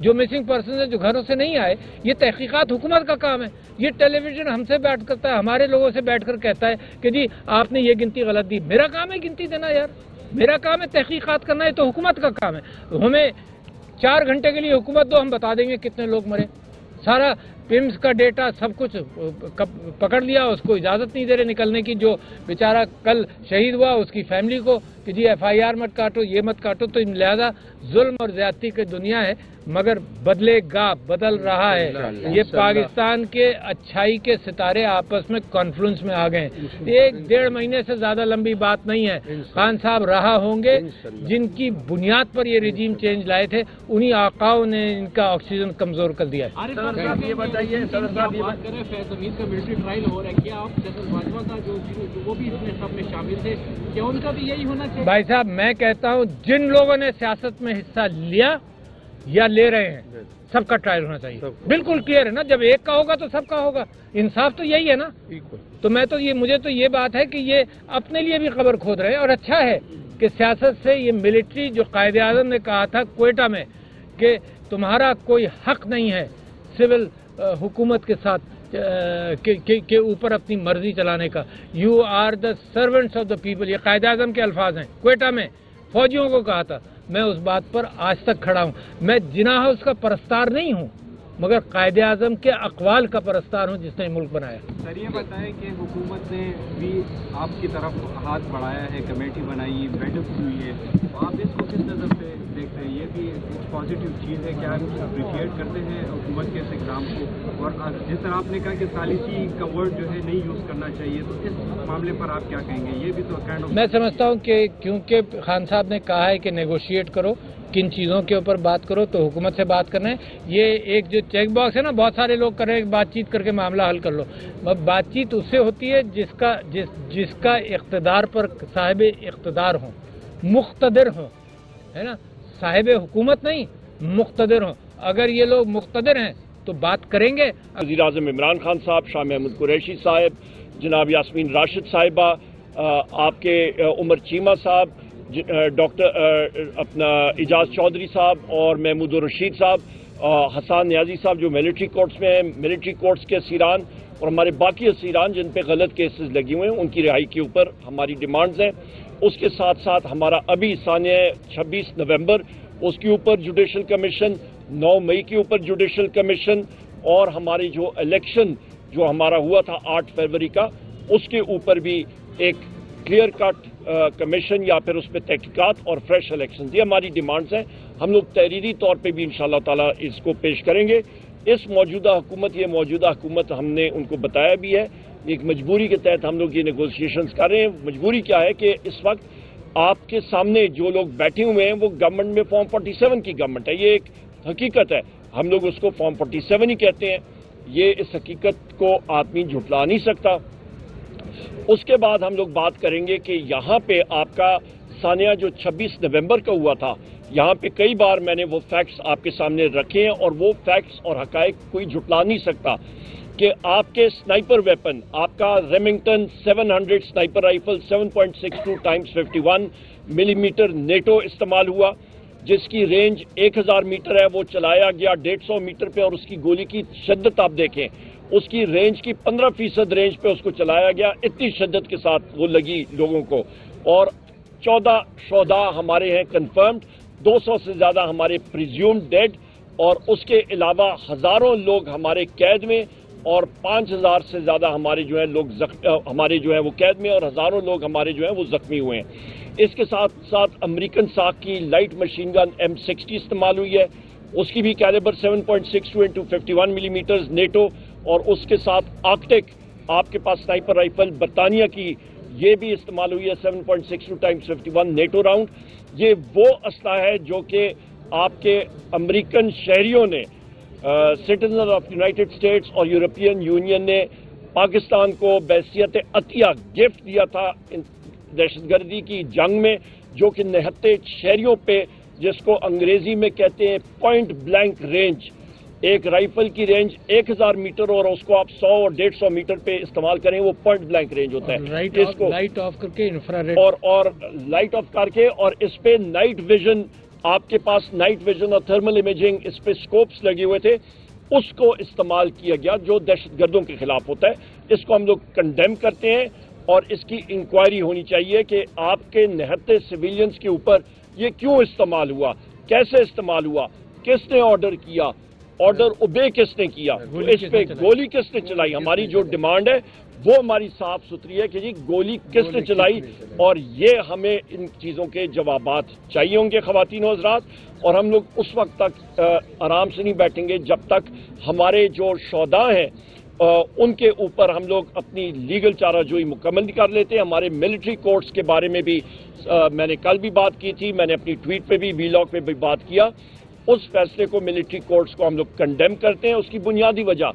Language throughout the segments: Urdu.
جو مسنگ پرسنز ہیں جو گھروں سے نہیں آئے، یہ تحقیقات حکومت کا کام ہے. یہ ٹیلی ویژن ہم سے بیٹھ کرتا ہے، ہمارے لوگوں سے بیٹھ کر کہتا ہے کہ جی آپ نے یہ گنتی غلط دی. میرا کام ہے گنتی دینا یار، میرا کام ہے تحقیقات کرنا. ہے تو حکومت کا کام ہے. ہمیں 4 گھنٹے کے لیے حکومت دو، ہم بتا دیں گے کتنے لوگ مرے. سارا پمس کا ڈیٹا سب کچھ پکڑ لیا، اس کو اجازت نہیں دے رہے نکلنے کی. جو بیچارہ کل شہید ہوا اس کی فیملی کو کہ جی FIR مت کاٹو، یہ مت کاٹو. تو لہذا ظلم اور زیادتی کی دنیا ہے، مگر بدلے گا، بدل رہا ہے. یہ پاکستان کے اچھائی کے ستارے آپس میں کانفلوئنس میں آ گئے ہیں. 1-1.5 مہینے سے زیادہ لمبی بات نہیں ہے. خان صاحب رہا ہوں گے جن کی بنیاد پر یہ رجیم چینج لائے تھے، انہی آقاؤں نے ان کا آکسیجن کمزور کر دیا ہے. یہ بتائیے صدر صاحب، یہ بات کریں فیض امین کا ملٹری ٹرائل ہو رہا ہے، کیا آپ جنرل باجوہ کا جو وہ بھی اس میں سب میں شامل تھے، کیا ان کا بھی یہی ہونا چاہیے؟ بھائی صاحب میں کہتا ہوں جن لوگوں نے سیاست میں حصہ لیا یا لے رہے ہیں سب کا ٹرائل ہونا چاہیے. بالکل کلیئر ہے نا، جب ایک کا ہوگا تو سب کا ہوگا. انصاف تو یہی ہے نا. تو مجھے تو یہ بات ہے کہ یہ اپنے لیے بھی قبر کھود رہے ہیں. اور اچھا ہے کہ سیاست سے یہ ملٹری، جو قائد اعظم نے کہا تھا کوئٹہ میں کہ تمہارا کوئی حق نہیں ہے سول حکومت کے ساتھ کے اوپر اپنی مرضی چلانے کا. You are the servants of the people, یہ قائد اعظم کے الفاظ ہیں. کوئٹہ میں فوجیوں کو کہا تھا. میں اس بات پر آج تک کھڑا ہوں. میں جناح اس کا پرستار نہیں ہوں، مگر قائد اعظم کے اقوال کا پرستار ہوں جس نے ملک بنایا. سر یہ بتائیں کہ حکومت نے بھی آپ کی طرف ہاتھ بڑھایا ہے، کمیٹی بنائی، بیٹھک ہوئی ہے، تو آپ اس کو کس نظر سے دیکھتے ہیں؟ یہ بھی ایک پازیٹیو چیز ہے، کیا آپ اپریشیٹ کرتے ہیں حکومت کے اس اقدام کو؟ اور جس طرح آپ نے کہا کہ ثالثی کا ورڈ جو ہے نہیں یوز کرنا چاہیے، تو اس معاملے پر آپ کیا کہیں گے؟ یہ بھی تو میں سمجھتا ہوں کہ کیونکہ خان صاحب نے کہا ہے کہ نیگوشیٹ کرو، کن چیزوں کے اوپر بات کرو، تو حکومت سے بات کرنا ہے. یہ ایک جو چیک باکس ہے نا، بہت سارے لوگ کر رہے ہیں بات چیت کر کے معاملہ حل کر لو. بات چیت اس سے ہوتی ہے جس کا اقتدار پر صاحب اقتدار ہوں، مقتدر ہوں، ہے نا. صاحب حکومت نہیں، مقتدر ہوں. اگر یہ لوگ مقتدر ہیں تو بات کریں گے. وزیر اعظم عمران خان صاحب، شاہ محمود قریشی صاحب، جناب یاسمین راشد صاحبہ، آپ کے عمر چیمہ صاحب، ڈاکٹر اپنا اعجاز چودھری صاحب اور محمود الرشید صاحب، حسان نیازی صاحب جو ملٹری کورٹس میں ہیں، ملٹری کورٹس کے اسیران اور ہمارے باقی اسیران جن پہ غلط کیسز لگے ہوئے ہیں، ان کی رہائی کے اوپر ہماری ڈیمانڈز ہیں. اس کے ساتھ ساتھ ہمارا ابھی ثانیہ 26 نومبر اس کے اوپر جوڈیشل کمیشن، 9 مئی کے اوپر جوڈیشل کمیشن، اور ہماری جو الیکشن جو ہمارا ہوا تھا 8 فروری کا، اس کے اوپر بھی ایک کلیئر کٹ کمیشن یا پھر اس پہ تحقیقات اور فریش الیکشن. یہ ہماری ڈیمانڈز ہیں. ہم لوگ تحریری طور پہ بھی انشاءاللہ تعالیٰ اس کو پیش کریں گے. اس موجودہ حکومت ہم نے ان کو بتایا بھی ہے، ایک مجبوری کے تحت ہم لوگ یہ نیگوشیشنز کر رہے ہیں. مجبوری کیا ہے کہ اس وقت آپ کے سامنے جو لوگ بیٹھے ہوئے ہیں وہ گورنمنٹ میں فارم 47 کی گورنمنٹ ہے. یہ ایک حقیقت ہے، ہم لوگ اس کو فارم 47 ہی کہتے ہیں. یہ اس حقیقت کو آدمی جھٹلا نہیں سکتا. اس کے بعد ہم لوگ بات کریں گے کہ یہاں پہ آپ کا ثانیہ جو 26 نومبر کا ہوا تھا، یہاں پہ کئی بار میں نے وہ فیکٹس آپ کے سامنے رکھے ہیں، اور وہ فیکٹس اور حقائق کوئی جھٹلا نہیں سکتا کہ آپ کے سنائپر ویپن، آپ کا ریمنگٹن 700 سنائپر رائفل 7.62 × 51 ملی میٹر نیٹو استعمال ہوا، جس کی رینج 1000 میٹر ہے. وہ چلایا گیا 150 میٹر پہ، اور اس کی گولی کی شدت آپ دیکھیں، اس کی رینج کی 15% رینج پہ اس کو چلایا گیا. اتنی شدت کے ساتھ وہ لگی لوگوں کو. اور 14 شہداء ہمارے ہیں کنفرمڈ، 200 سے زیادہ ہمارے پریزیومڈ ڈیڈ، اور اس کے علاوہ ہزاروں لوگ ہمارے قید میں، اور 5000 سے زیادہ ہمارے جو ہیں لوگ ہمارے جو ہیں وہ قید میں، اور ہزاروں لوگ ہمارے جو ہیں وہ زخمی ہوئے ہیں. اس کے ساتھ ساتھ امریکن ساکھ کی لائٹ مشین گن M60 استعمال ہوئی ہے، اس کی بھی کیلیبر 7.62 × 51 ملی میٹرز نیٹو، اور اس کے ساتھ آرکٹک آپ کے پاس سنائپر رائفل برطانیہ کی یہ بھی استعمال ہوئی ہے 7.62 × 51 نیٹو راؤنڈ. یہ وہ اسلحہ ہے جو کہ آپ کے امریکن شہریوں نے، سٹیزن آف یونائٹڈ اسٹیٹس اور یورپین یونین نے پاکستان کو بحیثیت عطیہ گفٹ دیا تھا دہشت گردی کی جنگ میں، جو کہ نہتے شہریوں پہ، جس کو انگریزی میں کہتے ہیں پوائنٹ بلینک رینج. ایک رائفل کی رینج 1000 میٹر، اور اس کو آپ 100 اور 150 میٹر پہ استعمال کریں، وہ پوائنٹ بلینک رینج ہوتا ہے. لائٹ آف کر کے انفرا ریڈ اور لائٹ آف کر کے، اور اس پہ نائٹ ویژن آپ کے پاس نائٹ ویژن اور تھرمل امیجنگ اس پہ اسکوپس لگے ہوئے تھے، اس کو استعمال کیا گیا جو دہشت گردوں کے خلاف ہوتا ہے۔ اس کو ہم لوگ کنڈیم کرتے ہیں اور اس کی انکوائری ہونی چاہیے کہ آپ کے نہتے سویلینز کے اوپر یہ کیوں استعمال ہوا، کیسے استعمال ہوا، کس نے آرڈر کیا، آرڈر اوبے کس نے کیا، اس پہ گولی کس نے چلائی۔ ہماری جو ڈیمانڈ ہے وہ ہماری صاف ستھری ہے کہ جی گولی کس نے چلائی، اور یہ ہمیں ان چیزوں کے جوابات چاہیے ہوں گے خواتین و حضرات۔ اور ہم لوگ اس وقت تک آرام سے نہیں بیٹھیں گے جب تک ہمارے جو شہداء ہیں ان کے اوپر ہم لوگ اپنی لیگل چارہ جوئی مکمل نہیں کر لیتے۔ ہمارے ملٹری کورٹس کے بارے میں بھی میں نے کل بھی بات کی تھی، میں نے اپنی ٹویٹ پہ بھی وی لاگ پہ بھی بات کیا۔ اس فیصلے کو ملٹری کورٹس کو ہم لوگ کنڈیم کرتے ہیں۔ اس کی بنیادی وجہ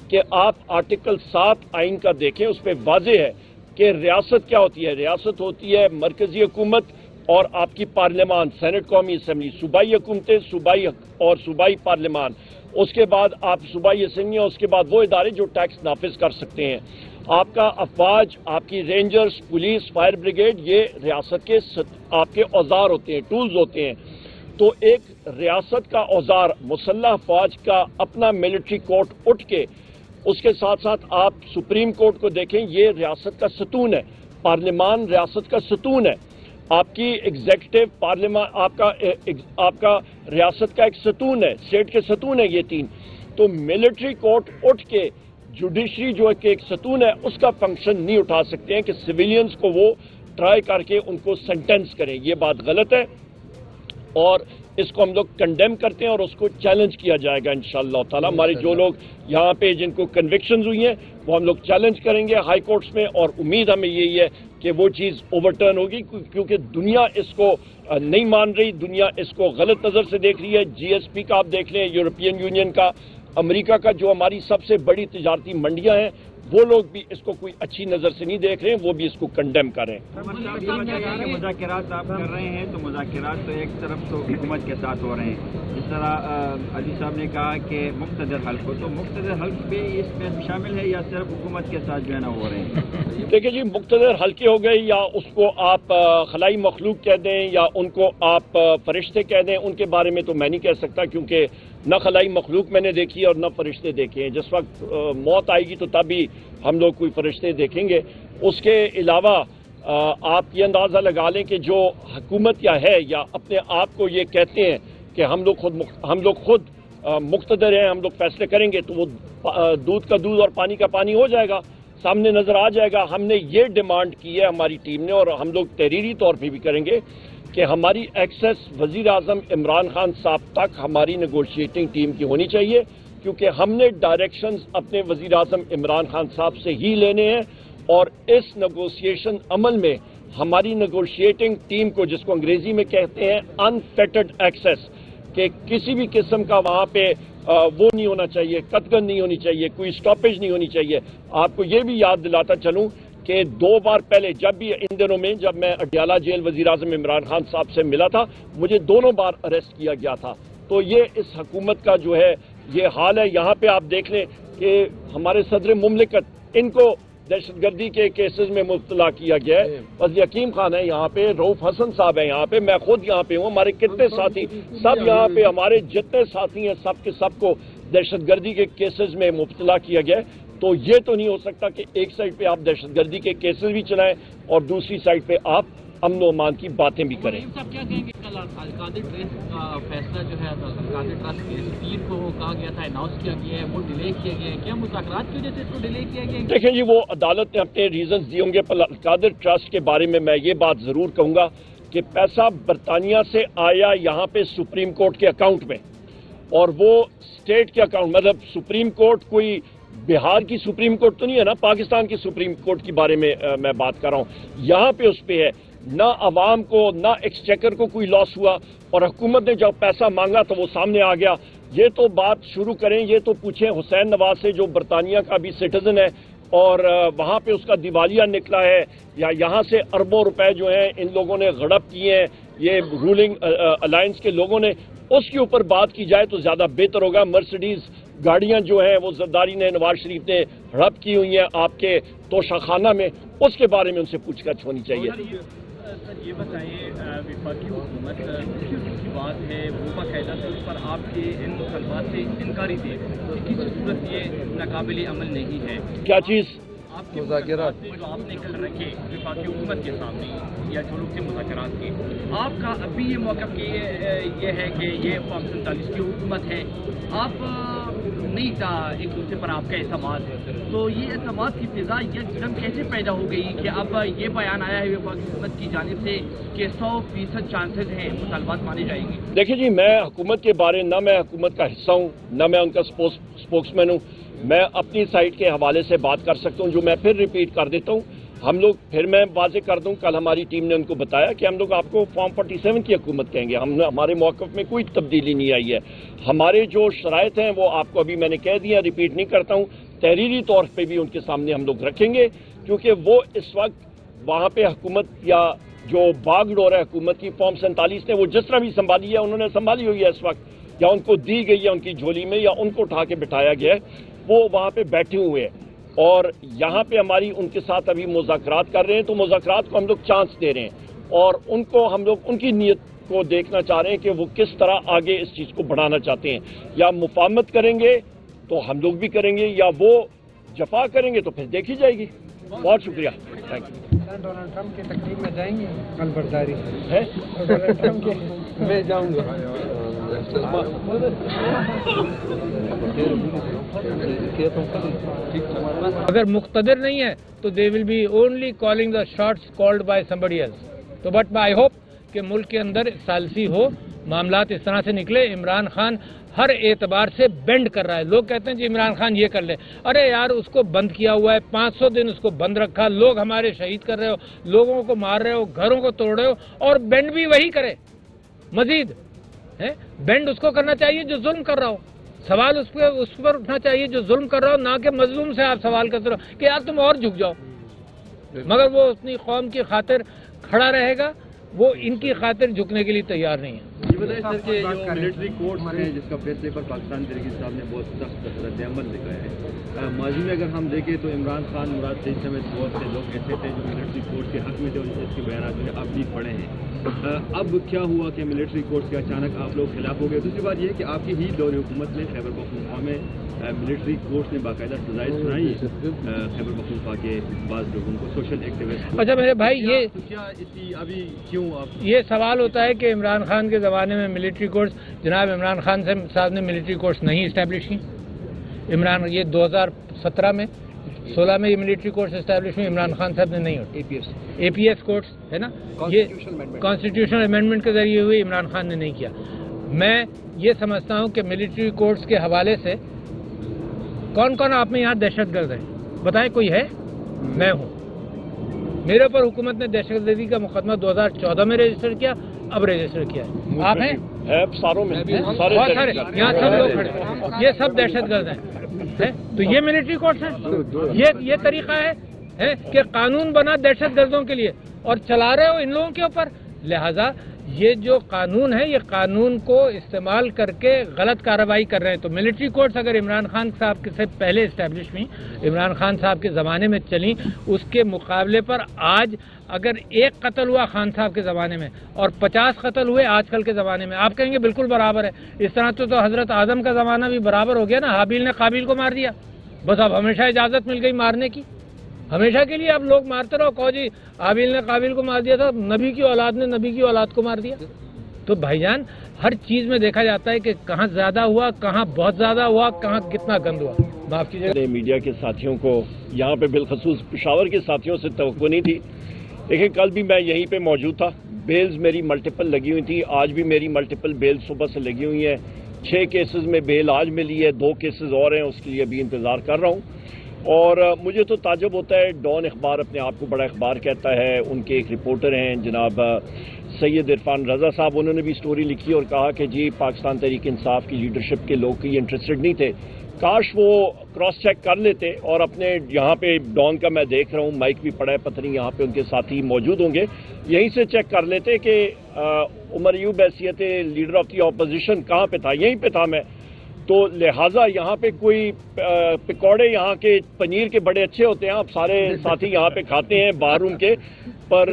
کہ آپ آرٹیکل 7 آئین کا دیکھیں، اس پہ واضح ہے کہ ریاست کیا ہوتی ہے۔ ریاست ہوتی ہے مرکزی حکومت اور آپ کی پارلیمان، سینٹ، قومی اسمبلی، صوبائی حکومتیں، صوبائی پارلیمان، اس کے بعد آپ صوبائی اسمبلی، اور اس کے بعد وہ ادارے جو ٹیکس نافذ کر سکتے ہیں۔ آپ کا افواج، آپ کی رینجرز، پولیس، فائر بریگیڈ، یہ ریاست کے آپ کے اوزار ہوتے ہیں، ٹولز ہوتے ہیں۔ تو ایک ریاست کا اوزار، مسلح افواج کا اپنا ملٹری کورٹ اٹھ کے، اس کے ساتھ ساتھ آپ سپریم کورٹ کو دیکھیں، یہ ریاست کا ستون ہے۔ پارلیمان ریاست کا ستون ہے۔ آپ کی ایگزیکٹو، پارلیمان آپ کا ریاست کا ایک ستون ہے، اسٹیٹ کے ستون ہے یہ تین۔ تو ملٹری کورٹ اٹھ کے جوڈیشری جو کہ ایک ستون ہے اس کا فنکشن نہیں اٹھا سکتے ہیں کہ سویلینز کو وہ ٹرائی کر کے ان کو سینٹینس کریں۔ یہ بات غلط ہے اور اس کو ہم لوگ کنڈیم کرتے ہیں اور اس کو چیلنج کیا جائے گا انشاءاللہ تعالی۔ ہمارے جو لوگ یہاں پہ جن کو کنوکشنز ہوئی ہیں وہ ہم لوگ چیلنج کریں گے ہائی کورٹس میں، اور امید ہمیں یہی ہے کہ وہ چیز اوورٹرن ہوگی، کیونکہ دنیا اس کو نہیں مان رہی، دنیا اس کو غلط نظر سے دیکھ رہی ہے۔ جی ایس پی کا آپ دیکھ لیں، یورپین یونین کا، امریکہ کا، جو ہماری سب سے بڑی تجارتی منڈیاں ہیں، وہ لوگ بھی اس کو کوئی اچھی نظر سے نہیں دیکھ رہے ہیں، وہ بھی اس کو کنڈیم کر رہے ہیں۔ مذاکرات آپ کر رہے ہیں تو مذاکرات تو ایک طرف تو حکومت کے ساتھ ہو رہے ہیں، جس طرح علی صاحب نے کہا کہ مقتدر حلف ہو، تو مقتدر حلف بھی اس میں شامل ہے یا صرف حکومت کے ساتھ جو ہے نا ہو رہے ہیں؟ دیکھیں جی، مقتدر حلقے ہو گئے یا اس کو آپ خلائی مخلوق کہہ دیں یا ان کو آپ فرشتے کہہ دیں، ان کے بارے میں تو میں نہیں کہہ سکتا، کیونکہ نہ خلائی مخلوق میں نے دیکھی اور نہ فرشتے دیکھے ہیں۔ جس وقت موت آئے گی تو تبھی ہم لوگ کوئی فرشتے دیکھیں گے۔ اس کے علاوہ آپ یہ اندازہ لگا لیں کہ جو حکومت یا اپنے آپ کو یہ کہتے ہیں کہ ہم لوگ خود مقتدر ہیں، ہم لوگ فیصلے کریں گے، تو وہ دودھ کا دودھ اور پانی کا پانی ہو جائے گا، سامنے نظر آ جائے گا۔ ہم نے یہ ڈیمانڈ کی ہے ہماری ٹیم نے، اور ہم لوگ تحریری طور پہ بھی کریں گے کہ ہماری ایکسیس وزیر اعظم عمران خان صاحب تک ہماری نیگوشیٹنگ ٹیم کی ہونی چاہیے، کیونکہ ہم نے ڈائریکشنز اپنے وزیر اعظم عمران خان صاحب سے ہی لینے ہیں، اور اس نیگوشیشن عمل میں ہماری نیگوشیٹنگ ٹیم کو، جس کو انگریزی میں کہتے ہیں انفیٹڈ ایکسیس، کہ کسی بھی قسم کا وہاں پہ وہ نہیں ہونا چاہیے، قطغن نہیں ہونی چاہیے، کوئی سٹاپیج نہیں ہونی چاہیے۔ آپ کو یہ بھی یاد دلاتا چلوں کہ 2 بار پہلے جب بھی ان دنوں میں جب میں اڈیالہ جیل وزیر اعظم عمران خان صاحب سے ملا تھا، مجھے دونوں بار اریسٹ کیا گیا تھا۔ تو یہ اس حکومت کا جو ہے یہ حال ہے۔ یہاں پہ آپ دیکھ لیں کہ ہمارے صدر مملکت، ان کو دہشت گردی کے کیسز میں مبتلا کیا گیا ہے۔ وزیر حکیم خان ہے یہاں پہ، رؤف حسن صاحب ہیں یہاں پہ، میں خود یہاں پہ ہوں، ہمارے کتنے ساتھی سب یہاں پہ، ہمارے جتنے ساتھی ہیں سب کے سب کو دہشت گردی کے کیسز میں مبتلا کیا گیا ہے۔ تو یہ تو نہیں ہو سکتا کہ ایک سائڈ پہ آپ دہشت گردی کے کیسز بھی چلائیں اور دوسری سائڈ پہ آپ امن و امان کی باتیں بھی کریں۔ صاحب کیا کہیں گے، کل القادر ٹرسٹ کا فیصلہ جو ہے، القادر ٹرسٹ کے 3 کو کہا گیا تھا، اناؤنس کیا گیا ہے، وہ ڈیلے کیا گیا ہے، کیا مذاکرات کی وجہ سے اس کو ڈیلے کیا گیا ہے؟ دیکھیں جی، وہ عدالت نے اپنے ریزنز دیے ہوں گے، پر القادر ٹرسٹ کے بارے میں یہ بات ضرور کہوں گا کہ پیسہ برطانیہ سے آیا یہاں پہ سپریم کورٹ کے اکاؤنٹ میں، اور وہ اسٹیٹ کے اکاؤنٹ، مطلب سپریم کورٹ کوئی بہار کی سپریم کورٹ تو نہیں ہے نا، پاکستان کی سپریم کورٹ کے بارے میں میں بات کر رہا ہوں۔ یہاں پہ اس پہ ہے، نہ عوام کو نہ ایکسچیکر کو کوئی لاس ہوا، اور حکومت نے جب پیسہ مانگا تو وہ سامنے آ گیا۔ یہ تو بات شروع کریں، یہ تو پوچھیں حسین نواز سے جو برطانیہ کا بھی سٹیزن ہے اور وہاں پہ اس کا دیوالیہ نکلا ہے، یا یہاں سے اربوں روپے جو ہیں ان لوگوں نے غڑپ کیے ہیں یہ رولنگ الائنس کے لوگوں نے، اس کے اوپر بات کی جائے تو زیادہ بہتر ہوگا۔ مرسیڈیز گاڑیاں جو ہیں وہ زرداری نے، نواز شریف نے ہڑپ کی ہوئی ہیں آپ کے توشہ خانہ میں، اس کے بارے میں ان سے پوچھ گچھ ہونی چاہیے۔ سر یہ بتائیے وفاقی حکومت کی بات ہے وہ باقاعدہ سے اس پر آپ کے ان مطالبات سے انکاری دے کسی صورت یہ ناقابل عمل نہیں ہے. کیا چیز؟ آپ کے مذاکرات جو آپ نے کل رکھے وفاقی حکومت کے سامنے یا جو لوگ تھے مذاکرات کے، آپ کا ابھی یہ موقف یہ ہے کہ یہ فارم 47 کی حکومت ہے، آپ نہیں تھا ایک دوسرے پر آپ کا اعتماد، تو یہ اعتماد کی فضا یک دم کیسے پیدا ہو گئی کہ اب یہ بیان آیا ہے وفاقی حکومت کی جانب سے کہ 100% چانسز ہیں مطالبات مانے جائیں گے؟ دیکھیں جی، میں حکومت کے بارے نہ میں حکومت کا حصہ ہوں نہ میں ان کا اسپوکس مین ہوں. میں اپنی سائٹ کے حوالے سے بات کر سکتا ہوں جو میں پھر ریپیٹ کر دیتا ہوں. ہم لوگ پھر میں واضح کر دوں، کل ہماری ٹیم نے ان کو بتایا کہ ہم لوگ آپ کو فارم 47 کی حکومت کہیں گے. ہمارے موقف میں کوئی تبدیلی نہیں آئی ہے. ہمارے جو شرائط ہیں وہ آپ کو ابھی میں نے کہہ دیا، ریپیٹ نہیں کرتا ہوں. تحریری طور پہ بھی ان کے سامنے ہم لوگ رکھیں گے، کیونکہ وہ اس وقت وہاں پہ حکومت یا جو باغ ڈور ہے حکومت کی فارم 47 نے وہ جس طرح بھی سنبھالی ہے انہوں نے سنبھالی ہوئی ہے اس وقت، یا ان کو دی گئی ہے ان کی جھولی میں، یا ان کو اٹھا کے بٹھایا گیا ہے، وہ وہاں پہ بیٹھے ہوئے ہیں. اور یہاں پہ ہماری ان کے ساتھ ابھی مذاکرات کر رہے ہیں، تو مذاکرات کو ہم لوگ چانس دے رہے ہیں اور ان کو ہم لوگ ان کی نیت کو دیکھنا چاہ رہے ہیں کہ وہ کس طرح آگے اس چیز کو بڑھانا چاہتے ہیں. یا مفاہمت کریں گے تو ہم لوگ بھی کریں گے، یا وہ جفا کریں گے تو پھر دیکھی جائے گی. بہت شکریہ. Thank you. ڈونلڈ ٹرمپ کی تقریب میں جائیں گے کل برداری ہے ڈونلڈ ٹرمپ کے میں جاؤں گا. اگر مقتدر نہیں ہے تو they will be only calling the shots called by somebody else. تو بٹ آئی ہوپ کہ ملک کے اندر ثالثی ہو، معاملات اس طرح سے نکلے. عمران خان ہر اعتبار سے بینڈ کر رہا ہے. لوگ کہتے ہیں جی عمران خان یہ کر لے، ارے یار اس کو بند کیا ہوا ہے، 500 دن اس کو بند رکھا، لوگ ہمارے شہید کر رہے ہو، لوگوں کو مار رہے ہو، گھروں کو توڑ رہے ہو، اور بینڈ بھی وہی کرے. مزید بینڈ اس کو کرنا چاہیے جو ظلم کر رہا ہو. سوال اس پر اٹھنا چاہیے جو ظلم کر رہا ہو، نہ کہ مظلوم سے آپ سوال کرتے رہو کہ یار تم اور جھک جاؤ. مگر وہ اپنی قوم کی خاطر کھڑا رہے گا، وہ ان کی خاطر جھکنے کے لیے تیار نہیں ہے. یہ بتائیں سر کہ جو ملٹری کورٹس ہیں جس کا فیصلے پر پاکستان تحریک انصاف نے بہت سخت رد عمل دکھایا ہے، ماضی میں اگر ہم دیکھیں تو عمران خان، مراد سعید سمیت بہت سے لوگ ایسے تھے جو ملٹری کورٹ کے حق میں تھے، اس کے بیانات جو ہے اب بھی پڑے ہیں. اب کیا ہوا کہ ملٹری کورٹ کے اچانک آپ لوگ خلاف ہو گئے؟ دوسری بات یہ کہ آپ کی ہی دور حکومت میں خیبر پختونخوا میں ملٹری کورٹ نے باقاعدہ سزائیں سنائی خیبر پختونخوا کے بعض لوگوں کو، سوشل ایکٹیوسٹ. اچھا میرے بھائی، یہ کیا اسی ابھی کیوں آپ یہ سوال ہوتا ہے کہ عمران خان کے زمانے میں ملٹری کورٹس، جناب عمران خان صاحب نے ملٹری کورٹس نہیں اسٹیبلش کی. یہ 2017 میں 16 میں یہ ملٹری کورٹس اسٹیبلش ہوئی، عمران خان صاحب نے نہیں ہوئی. اے پی ایس کورٹس ہے نا، یہ کانسٹیٹیوشنل امینڈمنٹ کے ذریعے ہوئی، عمران خان نے نہیں کیا. میں یہ سمجھتا ہوں کہ ملٹری کورٹس کے حوالے سے کون کون آپ میں یہاں دہشت گرد ہے بتائیں؟ کوئی ہے؟ میں ہوں. میرے اوپر حکومت نے دہشت گردی کا مقدمہ 2014 میں رجسٹر کیا، اب رجسٹر کیا ہے. آپ ہیں؟ ساروں میں بہت سارے یہاں سب لوگ کھڑے ہیں، یہ سب دہشت گرد ہیں. تو یہ ملٹری کورٹس ہیں، یہ طریقہ ہے کہ قانون بنا دہشت گردوں کے لیے اور چلا رہے ہو ان لوگوں کے اوپر. لہذا یہ جو قانون ہے، یہ قانون کو استعمال کر کے غلط کارروائی کر رہے ہیں. تو ملٹری کورٹس اگر عمران خان صاحب سے پہلے اسٹیبلش ہوئی، عمران خان صاحب کے زمانے میں چلیں، اس کے مقابلے پر آج اگر 1 قتل ہوا خان صاحب کے زمانے میں اور 50 قتل ہوئے آج کل کے زمانے میں، آپ کہیں گے بالکل برابر ہے. اس طرح تو حضرت آدم کا زمانہ بھی برابر ہو گیا نا، حابیل نے قابیل کو مار دیا، بس اب ہمیشہ اجازت مل گئی مارنے کی. ہمیشہ کے لیے اب لوگ مارتے رہو، کہو جی حابیل نے قابیل کو مار دیا تھا، نبی کی اولاد نے نبی کی اولاد کو مار دیا. تو بھائی جان، ہر چیز میں دیکھا جاتا ہے کہ کہاں زیادہ ہوا، کہاں بہت زیادہ ہوا، کہاں کتنا گند ہوا. معاف کیجیے. میڈیا کے ساتھیوں کو یہاں پہ بالخصوص پشاور کے ساتھیوں سے توقع نہیں تھی. دیکھیں کل بھی میں یہیں پہ موجود تھا، بیلز میری ملٹیپل لگی ہوئی تھی، آج بھی میری ملٹیپل بیل صبح سے لگی ہوئی ہیں. 6 کیسز میں بیل آج ملی ہے، 2 کیسز اور ہیں، اس کے لیے ابھی انتظار کر رہا ہوں. اور مجھے تو تعجب ہوتا ہے، ڈان اخبار اپنے آپ کو بڑا اخبار کہتا ہے، ان کے ایک رپورٹر ہیں جناب سید عرفان رضا صاحب، انہوں نے بھی سٹوری لکھی اور کہا کہ جی پاکستان تحریک انصاف کی لیڈرشپ کے لوگ کی انٹرسٹڈ نہیں تھے. کاش وہ کراس چیک کر لیتے. اور اپنے یہاں پہ ڈان کا میں دیکھ رہا ہوں مائک بھی پڑا ہے، پتہ نہیں یہاں پہ ان کے ساتھی موجود ہوں گے، یہیں سے چیک کر لیتے کہ عمر ایوب حیثیت لیڈر آف دی اپوزیشن کہاں پہ تھا. یہیں پہ تھا میں. تو لہٰذا یہاں پہ کوئی پکوڑے یہاں کے پنیر کے بڑے اچھے ہوتے ہیں، آپ سارے ساتھی یہاں پہ کھاتے ہیں باہر روم کے، پر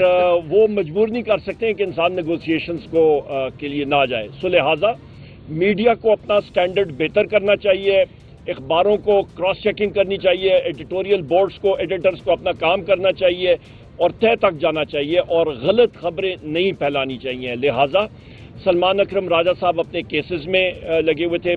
وہ مجبور نہیں کر سکتے ہیں کہ انسان نیگوسیشنز کو کے لیے نہ جائے. سو لہٰذا میڈیا کو اپنا سٹینڈرڈ بہتر کرنا چاہیے, اخباروں کو کراس چیکنگ کرنی چاہیے, ایڈیٹوریل بورڈز کو, ایڈیٹرز کو اپنا کام کرنا چاہیے اور تہہ تک جانا چاہیے اور غلط خبریں نہیں پھیلانی چاہیے. لہٰذا سلمان اکرم راجہ صاحب اپنے کیسز میں لگے ہوئے تھے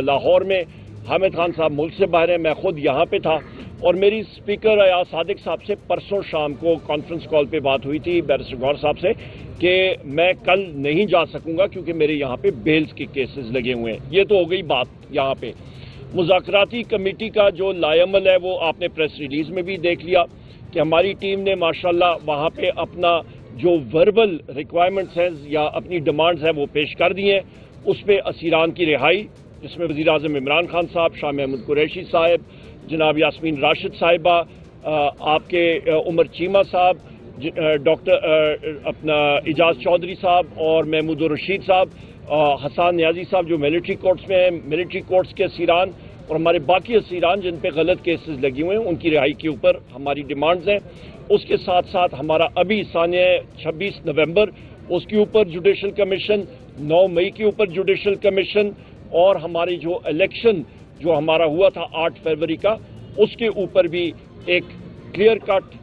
لاہور میں, حامد خان صاحب ملک سے باہر ہیں, میں خود یہاں پہ تھا اور میری اسپیکر ایاز صادق صاحب سے پرسوں شام کو کانفرنس کال پہ بات ہوئی تھی بیرسٹر گور صاحب سے کہ میں کل نہیں جا سکوں گا کیونکہ میرے یہاں پہ بیلز کے کیسز لگے ہوئے ہیں. یہ تو ہو گئی بات. یہاں پہ مذاکراتی کمیٹی کا جو لائے عمل ہے وہ آپ نے پریس ریلیز میں بھی دیکھ لیا کہ ہماری ٹیم نے ماشاءاللہ وہاں پہ اپنا جو وربل ریکوائرمنٹس ہیں یا اپنی ڈیمانڈز ہیں وہ پیش کر دی ہیں. اس پہ اسیران کی رہائی جس میں وزیر اعظم عمران خان صاحب, شاہ محمود قریشی صاحب, جناب یاسمین راشد صاحبہ, آپ کے عمر چیمہ صاحب, ڈاکٹر اپنا اعجاز چودھری صاحب اور محمود الرشید صاحب, حسان نیازی صاحب جو ملٹری کورٹس میں ہیں, ملٹری کورٹس کے اسیران اور ہمارے باقی اسیران جن پہ غلط کیسز لگی ہوئے ہیں ان کی رہائی کے اوپر ہماری ڈیمانڈز ہیں. اس کے ساتھ ساتھ ہمارا ابھی ثانیہ 26 نومبر اس کے اوپر جوڈیشل کمیشن, 9 مئی کے اوپر جوڈیشل کمیشن اور ہماری جو الیکشن جو ہمارا ہوا تھا 8 فروری کا اس کے اوپر بھی ایک کلیئر کٹ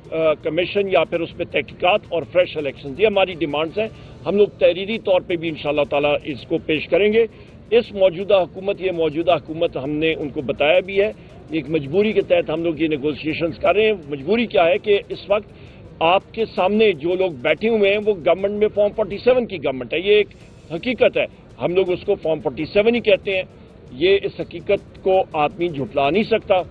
کمیشن یا پھر اس پہ تحقیقات اور فریش الیکشن. یہ ہماری ڈیمانڈز ہیں. ہم لوگ تحریری طور پہ بھی انشاءاللہ تعالیٰ اس کو پیش کریں گے. اس موجودہ حکومت ہم نے ان کو بتایا بھی ہے, ایک مجبوری کے تحت ہم لوگ یہ نیگوسیشنز کر رہے ہیں. مجبوری کیا ہے کہ اس وقت آپ کے سامنے جو لوگ بیٹھے ہوئے ہیں وہ گورنمنٹ میں فارم 47 کی گورنمنٹ ہے. یہ ایک حقیقت ہے, ہم لوگ اس کو فارم 47 ہی کہتے ہیں. یہ اس حقیقت کو آدمی جھٹلا نہیں سکتا.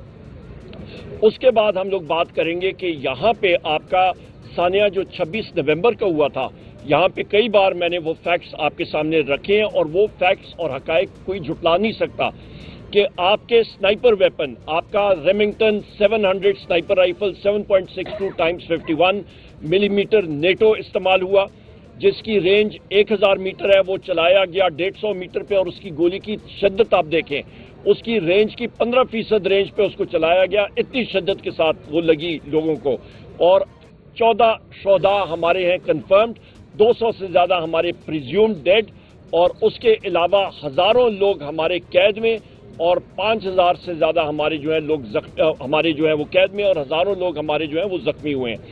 اس کے بعد ہم لوگ بات کریں گے کہ یہاں پہ آپ کا ثانیہ جو 26 نومبر کا ہوا تھا, یہاں پہ کئی بار میں نے وہ فیکٹس آپ کے سامنے رکھے ہیں اور وہ فیکٹس اور حقائق کوئی جھٹلا نہیں سکتا کہ آپ کے سنائپر ویپن, آپ کا ریمنگٹن 700 سنائپر رائفل 7.62 × 51 ملی میٹر نیٹو استعمال ہوا جس کی رینج 1000 میٹر ہے. وہ چلایا گیا 150 میٹر پہ اور اس کی گولی کی شدت آپ دیکھیں, اس کی رینج کی 15% رینج پہ اس کو چلایا گیا. اتنی شدت کے ساتھ وہ لگی لوگوں کو اور 14 شہداء ہمارے ہیں کنفرمڈ, 200 سے زیادہ ہمارے پریزیومڈ ڈیڈ اور اس کے علاوہ ہزاروں لوگ ہمارے قید میں اور 5000 سے زیادہ ہمارے جو ہیں لوگ ہمارے جو ہیں وہ قید میں اور ہزاروں لوگ ہمارے جو ہیں وہ زخمی ہوئے ہیں.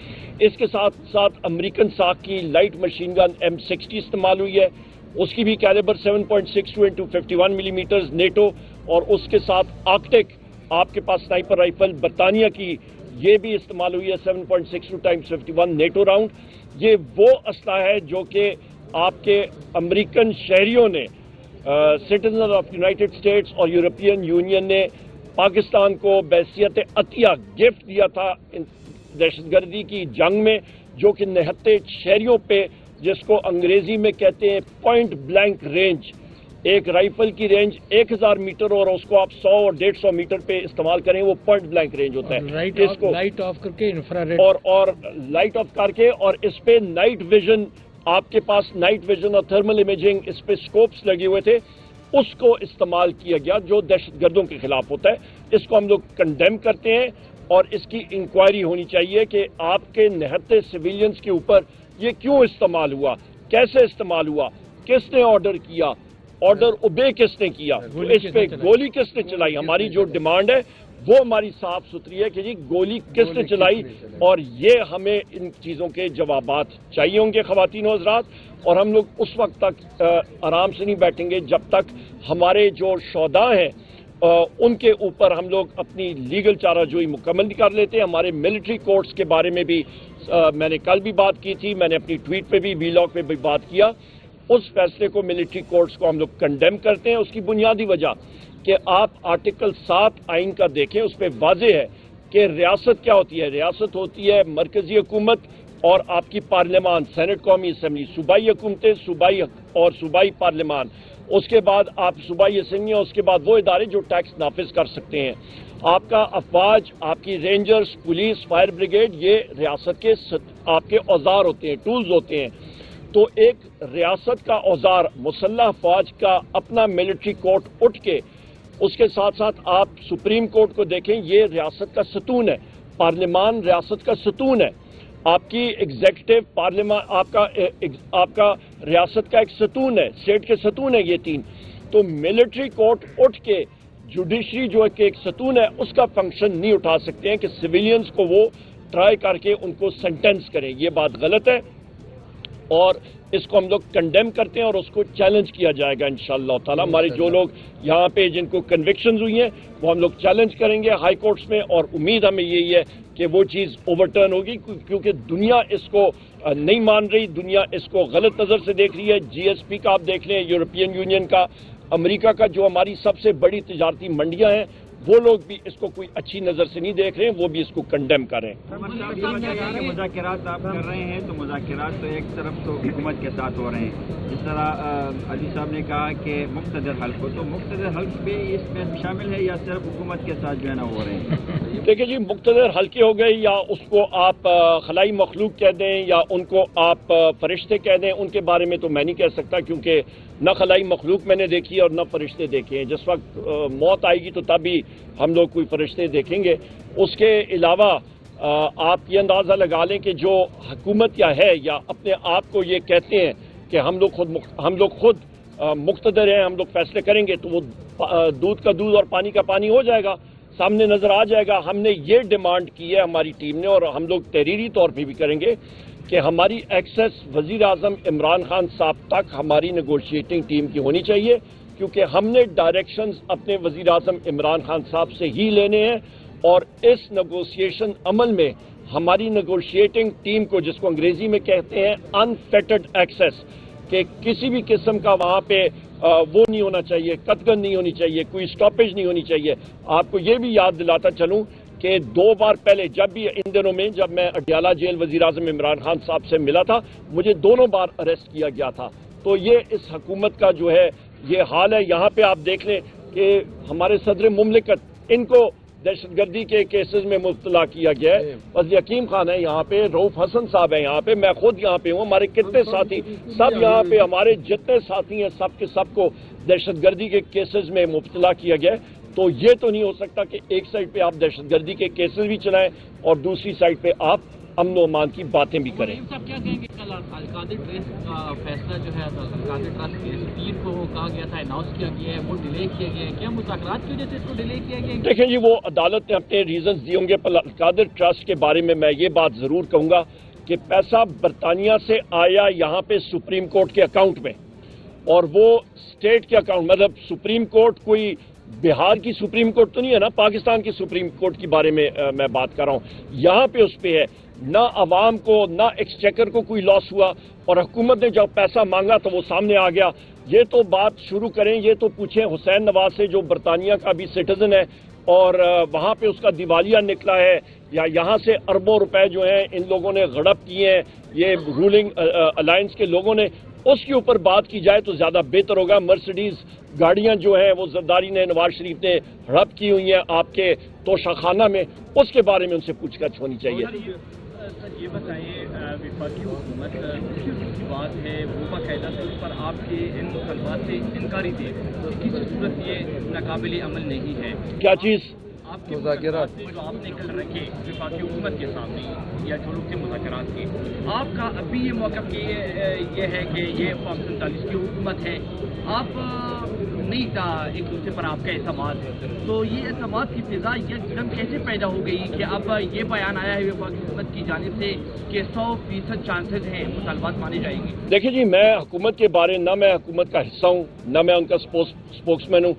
اس کے ساتھ ساتھ امریکن ساکھ کی لائٹ مشین گن M60 استعمال ہوئی ہے, اس کی بھی کیلیبر 7.62 × 51 ملی میٹرز نیٹو اور اس کے ساتھ آرکٹک آپ کے پاس سنائپر رائفل برطانیہ کی یہ بھی استعمال ہوئی ہے 7.62 × 51 نیٹو راؤنڈ. یہ وہ اسلحہ ہے جو کہ آپ کے امریکن شہریوں نے سٹیزن آف یونائٹڈ اسٹیٹس اور یورپین یونین نے پاکستان کو بحیثیت عطیہ گفٹ دیا تھا دہشت گردی کی جنگ میں, جو کہ نہتے شہریوں پہ جس کو انگریزی میں کہتے ہیں پوائنٹ بلینک رینج, ایک رائفل کی رینج 1000 میٹر اور اس کو آپ 100 اور 150 میٹر پہ استعمال کریں وہ پوائنٹ بلینک رینج ہوتا ہے. اس کو لائٹ آف کر کے انفراریڈ اور لائٹ آف کر کے اور اس پہ نائٹ ویژن, آپ کے پاس نائٹ ویژن اور تھرمل امیجنگ اس پہ سکوپس لگے ہوئے تھے, اس کو استعمال کیا گیا جو دہشت گردوں کے خلاف ہوتا ہے. اس کو ہم لوگ کنڈیم کرتے ہیں اور اس کی انکوائری ہونی چاہیے کہ آپ کے نہتے سویلینز کے اوپر یہ کیوں استعمال ہوا, کیسے استعمال ہوا, کس نے آرڈر کیا, آرڈر اوبے کس نے کیا, اس پہ گولی کس نے چلائی. ہماری جو ڈیمانڈ ہے وہ ہماری صاف ستھری ہے کہ جی گولی کس نے چلائی اور یہ ہمیں ان چیزوں کے جوابات چاہیے ہوں گے خواتین و حضرات. اور ہم لوگ اس وقت تک آرام سے نہیں بیٹھیں گے جب تک ہمارے جو شہداء ہیں ان کے اوپر ہم لوگ اپنی لیگل چارہ جوئی مکمل کر لیتے ہیں. ہمارے ملٹری کورٹس کے بارے میں بھی میں نے کل بھی بات کی تھی, میں نے اپنی ٹویٹ پہ بھی وی-لاگ پہ بھی بات کیا. اس فیصلے کو ملٹری کورٹس کو ہم لوگ کنڈیم کرتے ہیں. اس کی بنیادی وجہ کہ آپ آرٹیکل 7 آئین کا دیکھیں, اس پہ واضح ہے کہ ریاست کیا ہوتی ہے. ریاست ہوتی ہے مرکزی حکومت اور آپ کی پارلیمان, سینٹ, قومی اسمبلی, صوبائی حکومتیں, صوبائی پارلیمان, اس کے بعد آپ صوبائی اسمبلی اور اس کے بعد وہ ادارے جو ٹیکس نافذ کر سکتے ہیں. آپ کا افواج, آپ کی رینجرز, پولیس, فائر بریگیڈ, یہ ریاست کے آپ کے اوزار ہوتے ہیں, ٹولز ہوتے ہیں. تو ایک ریاست کا اوزار مسلح افواج کا اپنا ملٹری کورٹ اٹھ کے, اس کے ساتھ ساتھ آپ سپریم کورٹ کو دیکھیں, یہ ریاست کا ستون ہے. پارلیمان ریاست کا ستون ہے. آپ کی ایگزیکٹو پارلیمان آپ کا ریاست کا ایک ستون ہے، اسٹیٹ کے ستون ہے یہ تین. تو ملٹری کورٹ اٹھ کے جوڈیشری جو ایک ستون ہے اس کا فنکشن نہیں اٹھا سکتے ہیں کہ سویلینز کو وہ ٹرائی کر کے ان کو سینٹینس کریں. یہ بات غلط ہے اور اس کو ہم لوگ کنڈیم کرتے ہیں اور اس کو چیلنج کیا جائے گا انشاءاللہ تعالی. ہمارے جو لوگ یہاں پہ جن کو کنوکشنز ہوئی ہیں وہ ہم لوگ چیلنج کریں گے ہائی کورٹس میں، اور امید ہمیں یہی ہے کہ وہ چیز اوور ٹرن ہوگی، کیونکہ دنیا اس کو نہیں مان رہی، دنیا اس کو غلط نظر سے دیکھ رہی ہے. جی ایس پی کا آپ دیکھ لیں، یورپین یونین کا، امریکہ کا، جو ہماری سب سے بڑی تجارتی منڈیاں ہیں، وہ لوگ بھی اس کو کوئی اچھی نظر سے نہیں دیکھ رہے ہیں، وہ بھی اس کو کنڈیم کر رہے ہیں. مذاکرات آپ کر رہے ہیں تو مذاکرات تو ایک طرف تو حکومت کے ساتھ ہو رہے ہیں، جس طرح علی صاحب نے کہا کہ مقتدر حلف ہو، تو مقتدر حلف بھی اس میں شامل ہے یا صرف حکومت کے ساتھ جو ہے نا ہو رہے ہیں؟ دیکھیں جی، مقتدر حلقے ہو گئے یا اس کو آپ خلائی مخلوق کہہ دیں یا ان کو آپ فرشتے کہہ دیں، ان کے بارے میں تو میں نہیں کہہ سکتا، کیونکہ نہ خلائی مخلوق میں نے دیکھی اور نہ فرشتے دیکھے ہیں. جس وقت موت آئے گی تو تب ہی ہم لوگ کوئی فرشتے دیکھیں گے. اس کے علاوہ آپ یہ اندازہ لگا لیں کہ جو حکومت یا ہے یا اپنے آپ کو یہ کہتے ہیں کہ ہم لوگ خود مقتدر ہیں، ہم لوگ فیصلے کریں گے، تو وہ دودھ کا دودھ اور پانی کا پانی ہو جائے گا، سامنے نظر آ جائے گا. ہم نے یہ ڈیمانڈ کی ہے ہماری ٹیم نے، اور ہم لوگ تحریری طور پہ بھی کریں گے کہ ہماری ایکسیس وزیر اعظم عمران خان صاحب تک ہماری نیگوشیٹنگ ٹیم کی ہونی چاہیے، کیونکہ ہم نے ڈائریکشنز اپنے وزیر اعظم عمران خان صاحب سے ہی لینے ہیں. اور اس نیگوشیشن عمل میں ہماری نیگوشیٹنگ ٹیم کو، جس کو انگریزی میں کہتے ہیں انفیٹڈ ایکسیس، کہ کسی بھی قسم کا وہاں پہ وہ نہیں ہونا چاہیے، قطغن نہیں ہونی چاہیے، کوئی سٹاپیج نہیں ہونی چاہیے. آپ کو یہ بھی یاد دلاتا چلوں کہ 2 بار پہلے جب بھی ان دنوں میں جب میں اڈیالہ جیل وزیر اعظم عمران خان صاحب سے ملا تھا، مجھے دونوں بار اریسٹ کیا گیا تھا. تو یہ اس حکومت کا جو ہے یہ حال ہے. یہاں پہ آپ دیکھ لیں کہ ہمارے صدر مملکت، ان کو دہشت گردی کے کیسز میں مبتلا کیا گیا ہے. وزیر حکیم خان ہے یہاں پہ، رؤف حسن صاحب ہیں یہاں پہ، میں خود یہاں پہ ہوں، ہمارے کتنے ساتھی سب یہاں پہ، ہمارے جتنے ساتھی ہیں سب کے سب کو دہشت گردی کے کیسز میں مبتلا کیا گیا ہے. تو یہ تو نہیں ہو سکتا کہ ایک سائڈ پہ آپ دہشت گردی کے کیسز بھی چلائیں اور دوسری سائڈ پہ آپ امن و امان کی باتیں بھی کریں. صاحب کیا کہیں گے کل القادر ٹرسٹ کا فیصلہ جو ہے القادر ٹرسٹ کے پیر کو کہا گیا تھا اناؤنس کیا گیا ہے، وہ ڈیلے کیا گیا ہے، کیا مذاکرات کی وجہ سے اس کو ڈیلے کیا گیا ہے؟ دیکھیں جی، وہ عدالت نے اپنے ریزنز دیے ہوں گے. پر القادر ٹرسٹ کے بارے میں یہ بات ضرور کہوں گا کہ پیسہ برطانیہ سے آیا یہاں پہ سپریم کورٹ کے اکاؤنٹ میں، اور وہ اسٹیٹ کے اکاؤنٹ، مطلب سپریم کورٹ کوئی بہار کی سپریم کورٹ تو نہیں ہے نا، پاکستان کی سپریم کورٹ کے بارے میں میں بات کر رہا ہوں. یہاں پہ اس پہ ہے، نہ عوام کو نہ ایکسچیکر کو کوئی لاس ہوا، اور حکومت نے جب پیسہ مانگا تو وہ سامنے آ گیا. یہ تو بات شروع کریں، یہ تو پوچھیں حسین نواز سے جو برطانیہ کا بھی سٹیزن ہے اور وہاں پہ اس کا دیوالیہ نکلا ہے، یا یہاں سے اربوں روپے جو ہیں ان لوگوں نے غڑپ کیے ہیں یہ رولنگ الائنس کے لوگوں نے، اس کے اوپر بات کی جائے تو زیادہ بہتر ہوگا. مرسیڈیز گاڑیاں جو ہیں وہ زرداری نے، نواز شریف نے ہڑپ کی ہوئی ہیں آپ کے توشہ خانہ میں، اس کے بارے میں ان سے پوچھ گچھ ہونی چاہیے. سر یہ بتائیے، وفاقی حکومت کی بات ہے وہ باقاعدہ طور پر آپ کے ان مطالبات سے انکاری تھی، کسی صورت یہ ناقابل عمل نہیں ہے. کیا چیز؟ آپ کے مذاکرات جو آپ نے کل رکھے وفاقی حکومت کے سامنے یا جو لوگ تھے مذاکرات کے، آپ کا ابھی یہ موقف یہ ہے کہ یہ فارم 47 کی حکومت ہے، آپ نہیں تھا ایک دوسرے پر آپ کا اعتماد، تو یہ اعتماد کی فضا یکدم کیسے پیدا ہو گئی کہ اب یہ بیان آیا ہے وفاقی حکومت کی جانب سے کہ 100% چانسز ہیں مطالبات مانے جائیں گے؟ دیکھیں جی، میں حکومت کے بارے نہ میں حکومت کا حصہ ہوں نہ میں ان کا اسپوکس مین ہوں.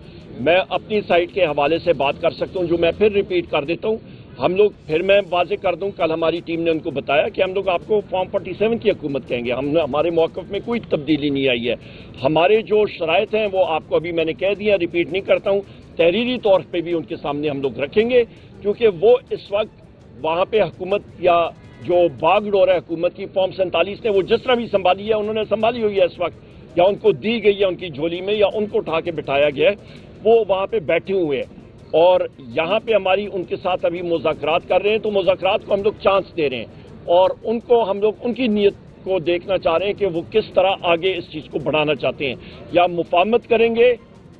میں اپنی سائٹ کے حوالے سے بات کر سکتا ہوں، جو میں پھر ریپیٹ کر دیتا ہوں. ہم لوگ پھر میں واضح کر دوں، کل ہماری ٹیم نے ان کو بتایا کہ ہم لوگ آپ کو فارم 47 کی حکومت کہیں گے. ہمارے موقف میں کوئی تبدیلی نہیں آئی ہے. ہمارے جو شرائط ہیں وہ آپ کو ابھی میں نے کہہ دیا، ریپیٹ نہیں کرتا ہوں. تحریری طور پہ بھی ان کے سامنے ہم لوگ رکھیں گے، کیونکہ وہ اس وقت وہاں پہ حکومت یا جو باغ ڈور ہے حکومت کی فارم 47 نے وہ جس طرح بھی سنبھالی ہے انہوں نے سنبھالی ہوئی ہے اس وقت، یا ان کو دی گئی ہے ان کی جھولی میں، یا ان کو اٹھا کے بٹھایا گیا ہے، وہ وہاں پہ بیٹھے ہوئے ہیں. اور یہاں پہ ہماری ان کے ساتھ ابھی مذاکرات کر رہے ہیں، تو مذاکرات کو ہم لوگ چانس دے رہے ہیں اور ان کو ہم لوگ ان کی نیت کو دیکھنا چاہ رہے ہیں کہ وہ کس طرح آگے اس چیز کو بڑھانا چاہتے ہیں. یا مفاہمت کریں گے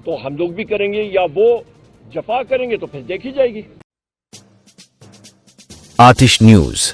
تو ہم لوگ بھی کریں گے، یا وہ جفا کریں گے تو پھر دیکھی جائے گی. آتش نیوز